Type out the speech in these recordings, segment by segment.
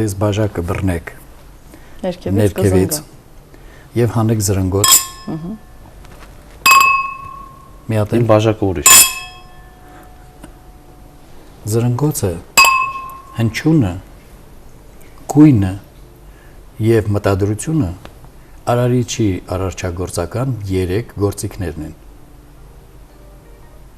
եթե ես բաժակը բռնեք ներքևից եւ հանեք զրնգոց։ Մի հատ Իմ բաժակը ուրիշ։ Զրնգոցը, հնչյունը, գույնը եւ մտադրությունը արարիչի արարչագործական 3 գործիքներն են։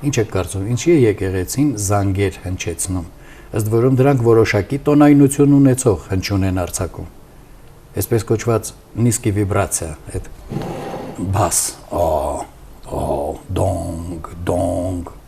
Ինչ եք կարծում, ինչի է եկեղեցին զանգեր հնչեցնում, ըստ որում դրանք որոշակի տոնայնություն ունեցող հնչյուն են արձակում։ Այսպես կոչված նիսկի վիբրացիա, այդ բաս, դոնգ, դոնգ։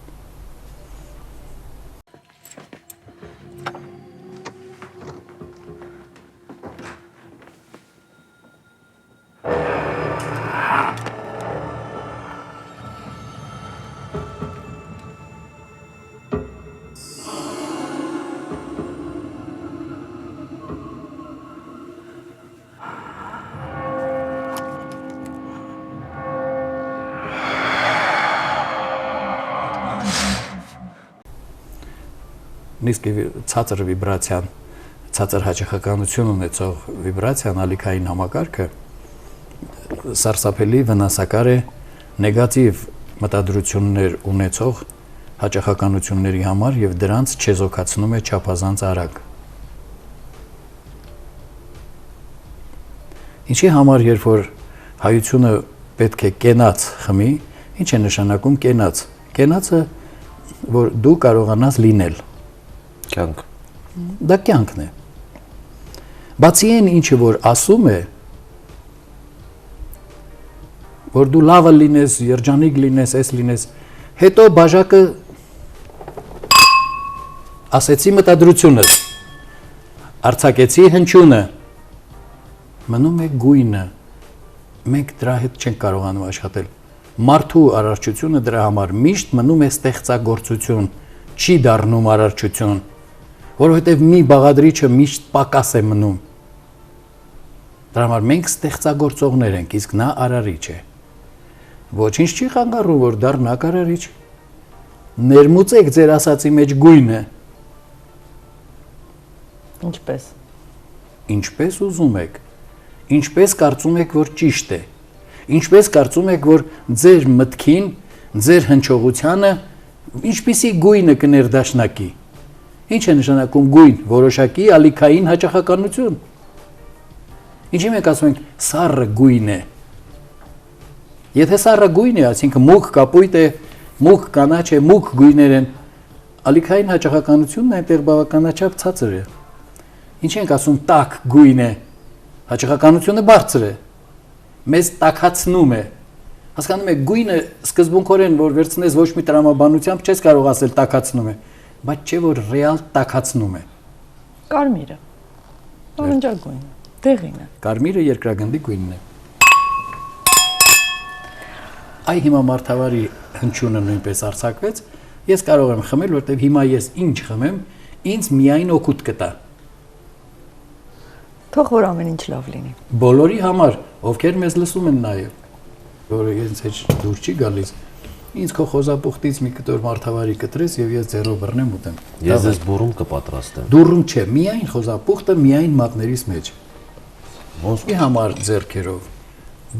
Նիսկի ցածր վիբրացիան, ցածր հաճախականություն ունեցող վիբրացիան ալիքային համակարգը սարսափելի վնասակար է նեգատիվ մտադրություններ ունեցող հաճախականությունների համար եւ դրանց չեզոքացնում է չափազանց արագ։ Ինչի համար, երբ որ հայությունը պետք է կենաց խմի, ինչ է նշանակում կենաց։ Կենացը, որ դու կարողանաս լինել։ Կյանք։ Դա կյանքն է։ Բացի այն ինչը որ ասում է, որ դու լավը լինես, երջանիկ լինես, այս լինես, հետո բաժակը ասեցի մտադրությունս, արձակեցի հնչյունը, մնում է գույնը, մենք դրա հետ չենք կարողանում աշխատել։ Մարդու արարչությունը դրա համար միշտ մնում է ստեղծագործություն, չի դառնում արարչություն, որովհետև մի բաղադրիչը միշտ պակաս է մնում։ Դրա համար մենք ստեղծագործողներ ենք, իսկ նա արարիչ է։ Ոչինչ չի խանգարում, որ դառնա արարիչ։ Ներմուծեք ձեր ասացի մեջ գույնը։ Ինչպես։ Ինչպես ուզում եք։ Ինչպես կարծում եք, որ ճիշտ է։ Ինչպես կարծում եք, որ ձեր մտքին, ձեր հնչողությանը ինչպիսի գույնը կներդաշնակի։ Ինչ է նշանակում գույն, որոշակի ալիքային հաճախականություն։ Ինչի մենք ասում ենք սառը գույն է։ Եթե սառը գույն է, այսինքն մուգ կապույտ է, մուգ կանաչ է, մուգ գույներ են, ալիքային հաճախականությունն այնտեղ բավականաչափ ցածր է։ Ինչ ենք ասում տաք գույն է, հաճախականությունը բարձր է։ Մեզ տաքացնում է։ Հասկանում եք, գույնը սկզբունքորեն որ վերցնես ոչ մի տրամաբանությամբ չես կարող ասել տաքացնում է, բայց չէ որ ռեալ տաքացնում է։ Կարմիրը։ Նարնջագույնը, դեղինը։ Կարմիրը երկրագնդի գույնն է։ Այ հիմա մարդավարի հնչյունը նույնպես արձակվեց, ես կարող եմ խմել, որտեղ հիմա ես ինչ խմեմ, ինձ միայն օգուտ կտա։ Թող որ ամեն ինչ լավ լինի։ Բոլորի համար, ովքեր մեզ լսում են նաև, որը ինձ հետ դուր չի գալիս, ինձ քո խոզապուխտից մի կտոր մարդավարի կտրես եւ ես ձեռով բռնեմ ուտեմ։ Ես ես բուրում կպատրաստեմ։ Դուրում չէ, միայն խոզապուխտը միայն մատներիս մեջ։ Ոնց մի համար ձեռքերով,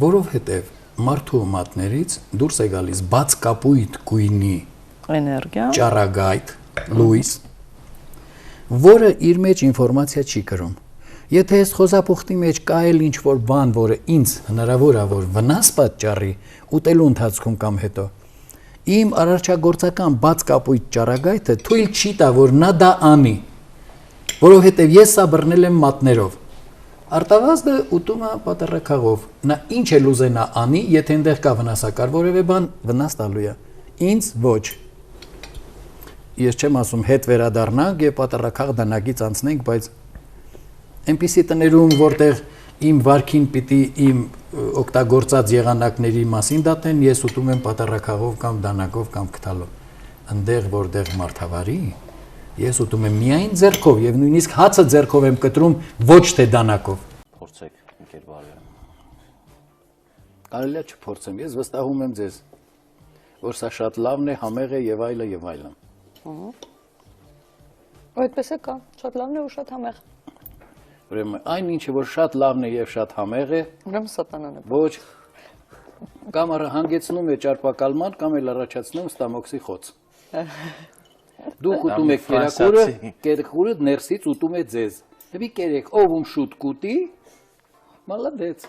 որովհետեւ մարդու մատներից դուրս է գալիս բաց կապույտ գույնի էներգիա, ճառագայթ, լույս, որը իր մեջ ինֆորմացիա չի կրում։ Եթե այս խոզապուխտի մեջ կա էլ ինչ-որ բան, որը ինձ հնարավոր է որ վնաս պատճառի ուտելու ընթացքում կամ հետո, իմ արարչագործական բաց կապույտ ճառագայթը թույլ չի տա, որ նա դա անի, որովհետև ես սա բռնել եմ մատներով։ Արտավազդը ուտում է պատառաքաղով, նա ինչ էլ ուզենա անի, եթե այնտեղ կա վնասակար որևէ բան, վնաս տալու է։ Ինձ ոչ։ Ես չեմ ասում հետ վերադառնանք եւ պատառաքաղ դանակից անցնենք, բայց այնպիսի տներում, որտեղ իմ վարքին պիտի իմ օգտագործած եղանակների մասին դատեն, ես ուտում եմ պատառաքաղով կամ դանակով կամ քթալով։ Այնտեղ որտեղ մարդավարի, ես ուտում եմ միայն ձեռքով եւ նույնիսկ հացը ձեռքով եմ կտրում, ոչ թե դանակով։ Փորձեք, ընկեր բարի։ Կարելի է չփորձեմ, ես վստահում եմ ձեզ, որ սա շատ լավն է, համեղ է եւ այլը եւ այլն։ Այդպես է կա, շատ լավն է ու շատ համեղ։ Ուրեմն այն ինչը որ շատ լավն է եւ շատ համեղ է, Ուրեմն սատանան է։ ոչ կամ հանգեցնում է ճարպակալման, կամ էլ առաջացնում ստամոքսի խոց։ Դուք ուտում եք կերակուրը, կերակուրը ներսից ուտում է ձեզ։ Դեպի կերեք, ով ում շուտ կուտի, մալադեց։